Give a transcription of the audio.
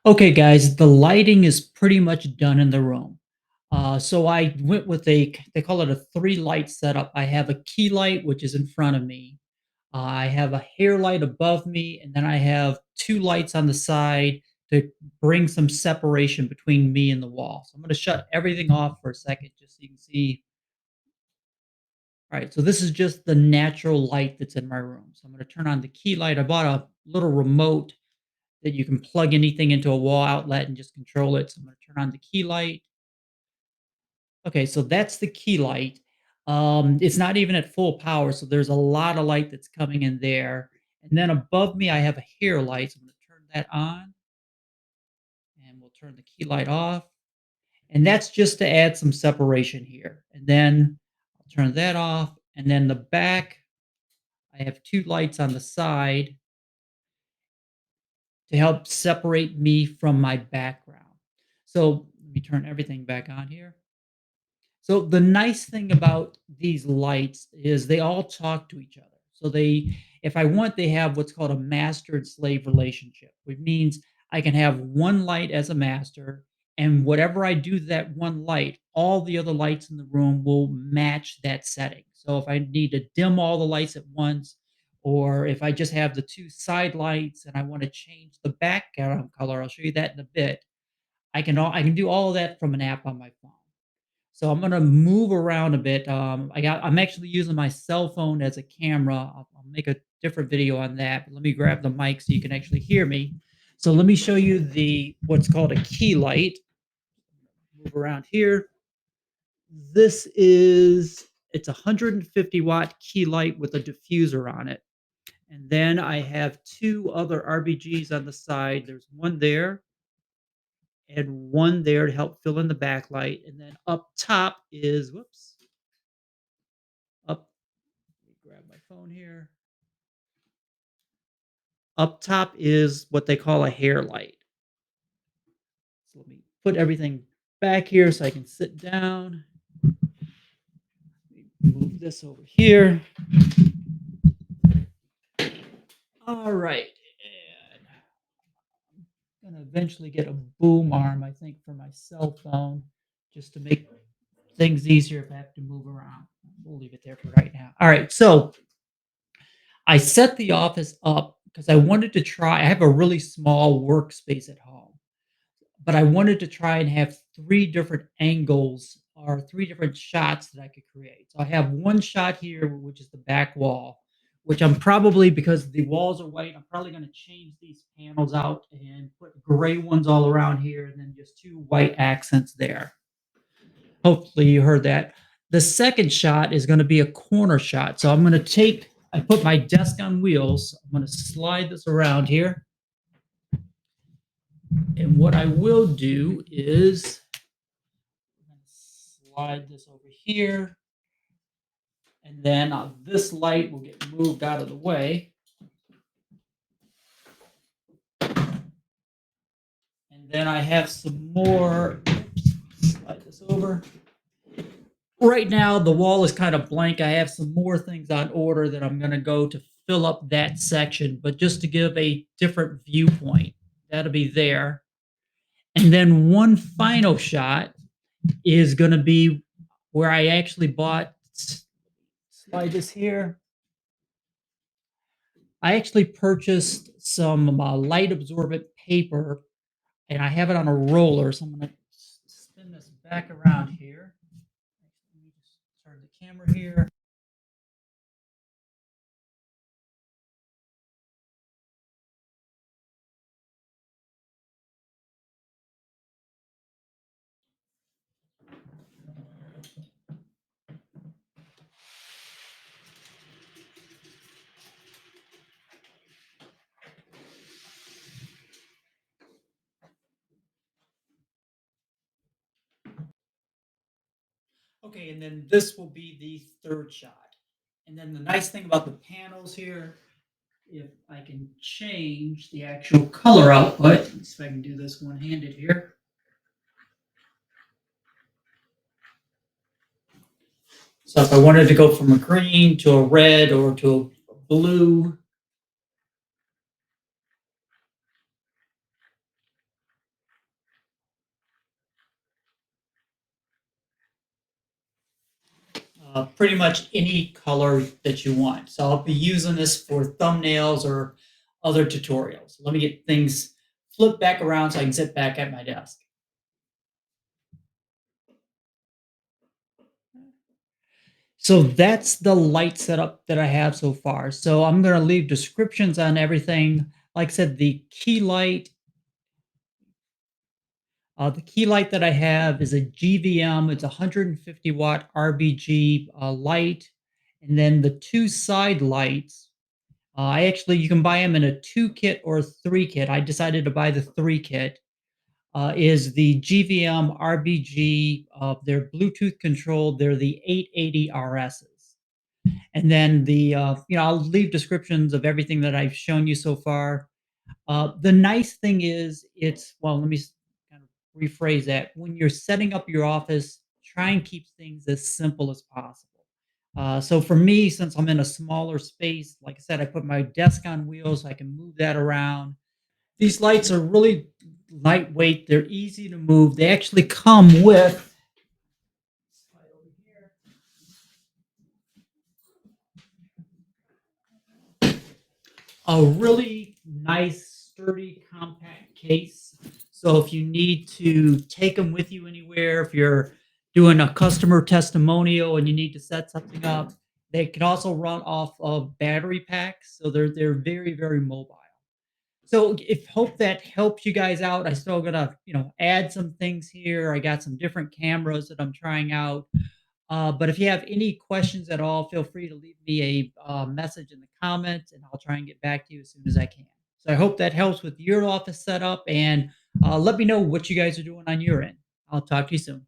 Okay, guys, the lighting is pretty much done in the room. So I went with they call it a three light setup. I have a key light, which is in front of me. I have a hair light above me, and then I have two lights on the side to bring some separation between me and the wall. So I'm going to shut everything off for a second just so you can see. All right, so this is just the natural light that's in my room. So I'm going to turn on the key light. I bought a little remote that you can plug anything into a wall outlet and just control it. So I'm gonna turn on the key light. Okay, so that's the key light. It's not even at full power, so there's a lot of light that's coming in there. And then above me, I have a hair light. So I'm gonna turn that on, and we'll turn the key light off. And that's just to add some separation here. And then I'll turn that off. And then the back, I have two lights on the side to help separate me from my background. So let me turn everything back on here. So the nice thing about these lights is they all talk to each other. So if I want, they have what's called a master and slave relationship, which means I can have one light as a master, and whatever I do to that one light, all the other lights in the room will match that setting. So if I need to dim all the lights at once, or if I just have the two side lights and I want to change the background color, I'll show you that in a bit. I can do all of that from an app on my phone. So I'm gonna move around a bit. I'm actually using my cell phone as a camera. I'll make a different video on that, but let me grab the mic so you can actually hear me. So let me show you the what's called a key light. Move around here. It's a 150-watt key light with a diffuser on it. And then I have two other RBGs on the side. There's one there and one there to help fill in the backlight. And then up top is whoops, up let me grab my phone here. Up top is what they call a hair light. So let me put everything back here so I can sit down. Move this over here. All right. And I'm going to eventually get a boom arm, I think, for my cell phone just to make things easier if I have to move around. We'll leave it there for right now. All right. So I set the office up because I wanted to try. I have a really small workspace at home, but I wanted to try and have 3 different angles or 3 different shots that I could create. So I have one shot here, which is the back wall, which I'm probably because the walls are white, I'm probably gonna change these panels out and put gray ones all around here and then just 2 white accents there. Hopefully you heard that. The second shot is gonna be a corner shot. So I'm gonna take I put my desk on wheels. I'm gonna slide this around here. And what I will do is slide this over here, and then this light will get moved out of the way. And then I have some more. Oops, slide this over. Right now, the wall is kind of blank. I have some more things on order that I'm going to go to fill up that section, but just to give a different viewpoint, that'll be there. And then one final shot is going to be where I actually bought, slide this here. I actually purchased some light absorbent paper and I have it on a roller. So I'm going to spin this back around here. Let me just turn the camera here. Okay, and then this will be the third shot. And then the nice thing about the panels here, if I can change the actual color output, let's see if I can do this one-handed here. So if I wanted to go from a green to a red or to a blue, pretty much any color that you want. So I'll be using this for thumbnails or other tutorials. Let me get things flipped back around so I can sit back at my desk. So that's the light setup that I have so far. So I'm going to leave descriptions on everything. Like I said, the key light that I have is a GVM. It's a 150 watt RBG light, and then the two side lights. I actually you can buy them in a two kit or a three kit. I decided to buy the three kit. Is the GVM RBG? They're Bluetooth controlled. They're the 880 RSs. And then I'll leave descriptions of everything that I've shown you so far. The nice thing is let me kind of rephrase that. When you're setting up your office, try and keep things as simple as possible. So for me, since I'm in a smaller space, like I said, I put my desk on wheels. So I can move that around. These lights are really lightweight. They're easy to move. They actually come with a really nice, sturdy, compact case. So if you need to take them with you anywhere, if you're doing a customer testimonial and you need to set something up, they can also run off of battery packs. So they're very, very mobile. So if hope that helps you guys out. I still gotta, add some things here. I got some different cameras that I'm trying out. But if you have any questions at all, feel free to leave me a message in the comments, and I'll try and get back to you as soon as I can. So I hope that helps with your office setup, and let me know what you guys are doing on your end. I'll talk to you soon.